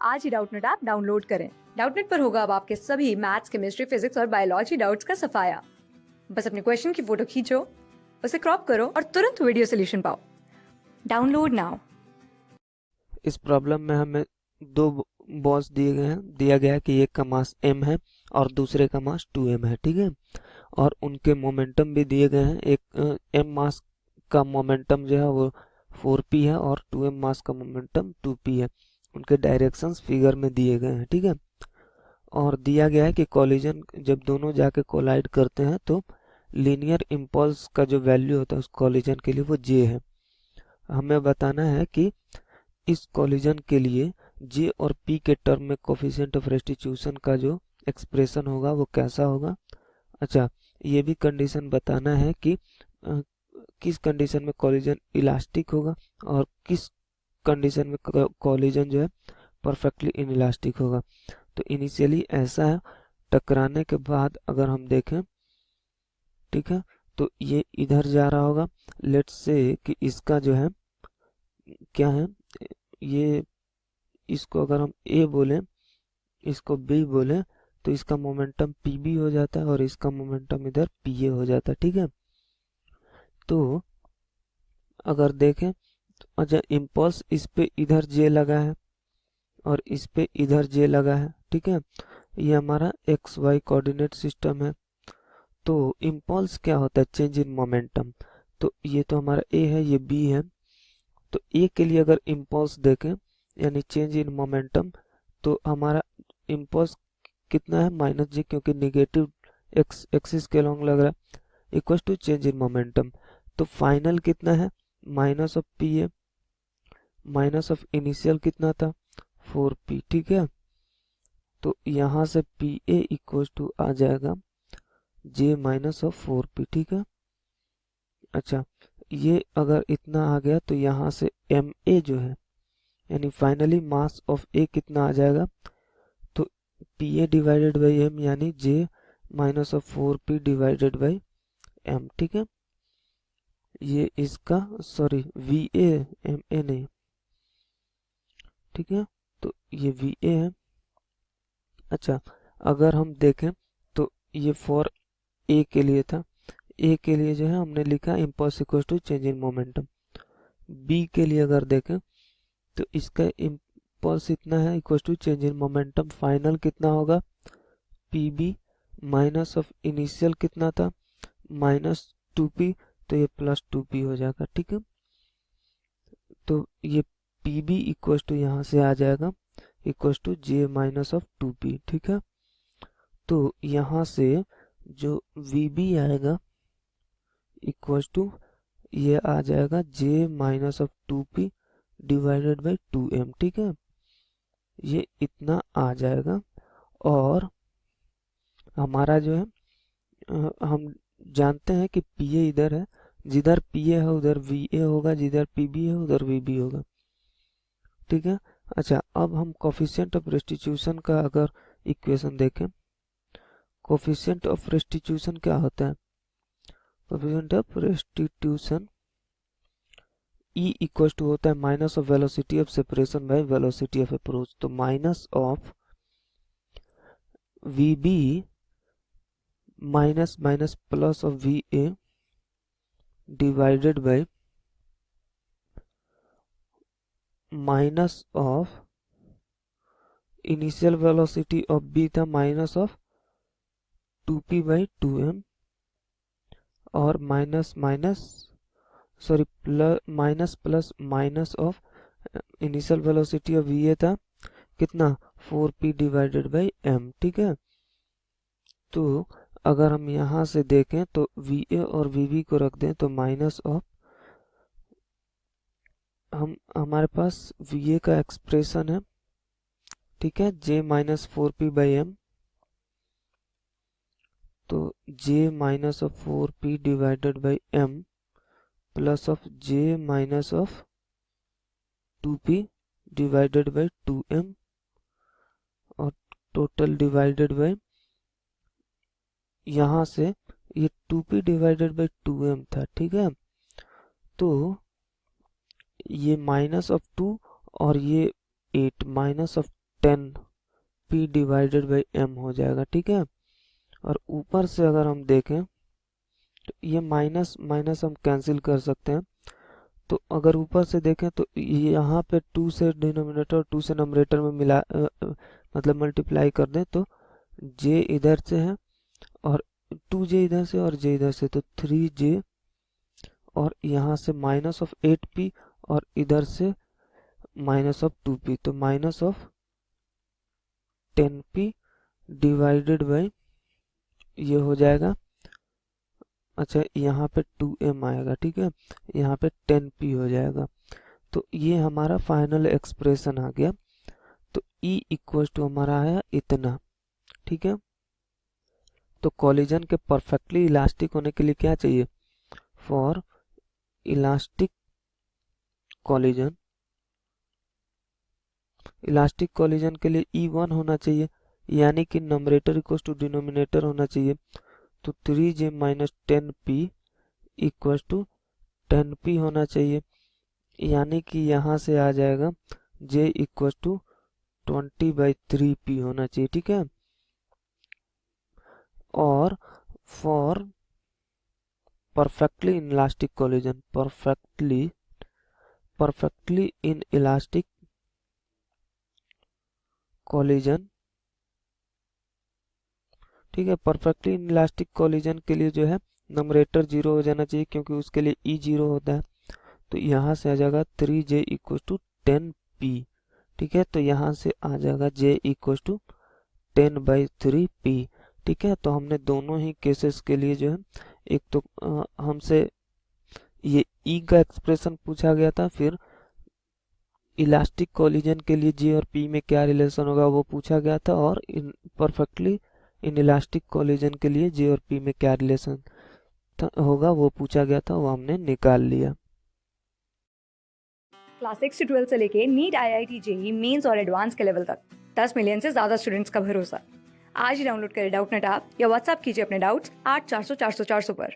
आज ही Doubtnut app download करें। Doubtnut पर होगा अब आपके सभी मैथ्स, केमिस्ट्री, फिजिक्स और बायोलॉजी डाउट्स का सफाया। बस अपने क्वेश्चन की फोटो खींचो, उसे क्रॉप करो और तुरंत वीडियो सोल्यूशन पाओ। Download now. इस प्रॉब्लम में हमें दो बॉल्स दिए गए हैं। दिया गया है कि एक का मास m है और दूसरे का मास 2m है, ठीक है। और उनके मोमेंटम भी दिए गए हैं। एक m मास का मोमेंटम जो है वो 4p है और 2m मास का मोमेंटम 2p है। उनके डायरेक्शंस फिगर में दिए गए हैं, ठीक है। और दिया गया है कि कॉलिजन जब दोनों जाके कोलाइड करते हैं तो लीनियर इम्पल्स का जो वैल्यू होता है उस कॉलिजन के लिए वो j है। हमें बताना है कि इस कॉलिजन के लिए J और P के टर्म में कोफिशिएंट ऑफ रेस्टिट्यूशन का जो एक्सप्रेशन होगा वो कैसा होगा। अच्छा, ये भी कंडीशन बताना है कि किस कंडीशन में कॉलिजन इलास्टिक होगा और किस कंडीशन में कॉलिजन जो है परफेक्टली इनइलास्टिक होगा। तो इनिशियली ऐसा है, टकराने के बाद अगर हम देखें, ठीक है, तो ये इधर जा रहा होगा। लेट्स से कि इसका जो है क्या है, ये इसको अगर हम A बोलें, इसको B बोलें, तो इसका मोमेंटम PB हो जाता है और इसका मोमेंटम इधर PA हो जाता है, ठीक है। तो अगर देखें तो अच्छा, इम्पल्स इस पे इधर J लगा है और इस पे इधर J लगा है, ठीक है। ये हमारा XY कोऑर्डिनेट सिस्टम है। तो इम्पल्स क्या होता है? Change in momentum. तो ये तो हमारा A है, ये B है। तो A के लिए अगर इम्पल्स देखें यानी चेंज इन मोमेंटम, तो हमारा इम्पल्स कितना है? -j, क्योंकि निगेटिव एक्सिस के लॉन्ग लग रहा है, equal to change in momentum. तो फाइनल कितना है? Minus of P A, minus of initial कितना था? 4p, ठीक है। तो यहाँ से पी ए इक्वल टू आ जाएगा j माइनस ऑफ 4p, ठीक है। अच्छा, ये अगर इतना आ गया तो यहाँ से एम ए जो है यानी फाइनली मास ऑफ ए कितना आ जाएगा? तो P A divided by M यानी j minus of 4p divided by M, ठीक है। ये इसका sorry V A, M A नहीं, ठीक है। तो ये वी ए है। अच्छा, अगर हम देखें तो ये फॉर ए के लिए था। ए के लिए जो है हमने लिखा impulse equal to change in momentum. B के लिए अगर देखें तो इसका इम्पल्स इतना है equal to change in momentum. Final कितना होगा? P B minus of initial कितना था? -2p, तो ये +2p हो जाएगा, ठीक है। तो ये पी बी इक्वल टू यहाँ से आ जाएगा equal to j minus of 2p, ठीक है। तो यहाँ से जो vb आएगा इक्वल टू ये आ जाएगा j minus of 2p divided by 2m, ठीक है। ये इतना आ जाएगा। और हमारा जो है हम जानते हैं कि pa इधर है, जिधर pa है उधर va होगा, जिधर pb है उधर vb होगा, ठीक है। अच्छा, अब हम कोफिशिएंट ऑफ रेस्टिट्यूशन का अगर इक्वेशन देखें, कोफिशिएंट ऑफ रेस्टिट्यूशन क्या होता है? Coefficient of restitution E equal to होता है minus of velocity of separation by velocity of approach. तो minus of VB minus minus plus of VA divided by minus of initial velocity of B था minus of 2p by 2m और minus minus sorry minus plus minus of initial velocity of VA था कितना? 4p divided by m, ठीक है। तो अगर हम यहाँ से देखें तो VA और VB को रख दें तो माइनस ऑफ हमारे पास VA का एक्सप्रेशन है, ठीक है, j minus 4p by M. तो j minus of 4p divided by m plus of j minus of 2p divided by 2m और टोटल डिवाइडेड बाई यहाँ से ये 2p डिवाइडेड बाई 2m था, ठीक है। तो ये माइनस ऑफ 2 और ये 8 minus of 10p divided by m हो जाएगा, ठीक है। और ऊपर से अगर हम देखें तो ये माइनस माइनस हम कैंसिल कर सकते हैं। तो अगर ऊपर से देखें तो यहाँ पे 2 से डिनोमिनेटर और 2 से नंबरेटर में मिला मतलब मल्टीप्लाई कर दें तो j इधर से है और 2j इधर से और j इधर से, तो 3j और यहाँ से माइनस ऑफ 8p और इधर से माइनस ऑफ 2p, तो minus of 10p divided by ये हो जाएगा। अच्छा, यहाँ पे 2m आएगा, ठीक है, यहाँ पे 10p हो जाएगा। तो ये हमारा फाइनल एक्सप्रेशन आ गया। तो E इक्वल टू हमारा आया इतना, ठीक है। तो कॉलिजन के परफेक्टली इलास्टिक होने के लिए क्या चाहिए? For elastic collision, elastic collision के लिए E1 होना चाहिए, यानी कि नंबरेटर इक्वल टू डिनोमिनेटर होना चाहिए। तो 3j minus 10p equal to 10p होना चाहिए, यानी कि यहाँ से आ जाएगा j इक्वल टू 20/3p होना चाहिए, ठीक है। और for perfectly in elastic collision, perfectly in elastic collision, ठीक है, परफेक्टली इन इलास्टिक कॉलिजन के लिए जो है नंबरेटर 0 हो जाना चाहिए, क्योंकि उसके लिए E 0 होता है। तो यहाँ से आ जाएगा 3j इक्वल टू 10p, ठीक है। तो यहाँ से आ जाएगा j इक्वल टू 10/3p, ठीक है। तो हमने दोनों ही केसेस के लिए जो है, एक तो हमसे ये E का एक्सप्रेशन पूछा गया था, फिर इलास्टिक कॉलिजन के लिए J और P में क्या रिलेशन होगा वो पूछा गया था, और परफेक्टली इन इलास्टिक कॉलिजन के लिए J और P में क्या रिलेशन होगा वो पूछा गया था, वो हमने निकाल लिया। क्लास 6 से 12 से लेके नीट, IIT, जेईई मेंस और एडवांस के लेवल तक 10 मिलियन से ज्यादा स्टूडेंट्स का भरोसा। आज ही डाउनलोड करें डाउटनेट ऐप या व्हाट्सएप कीजिए अपने डाउट्स 8400 400 400 पर।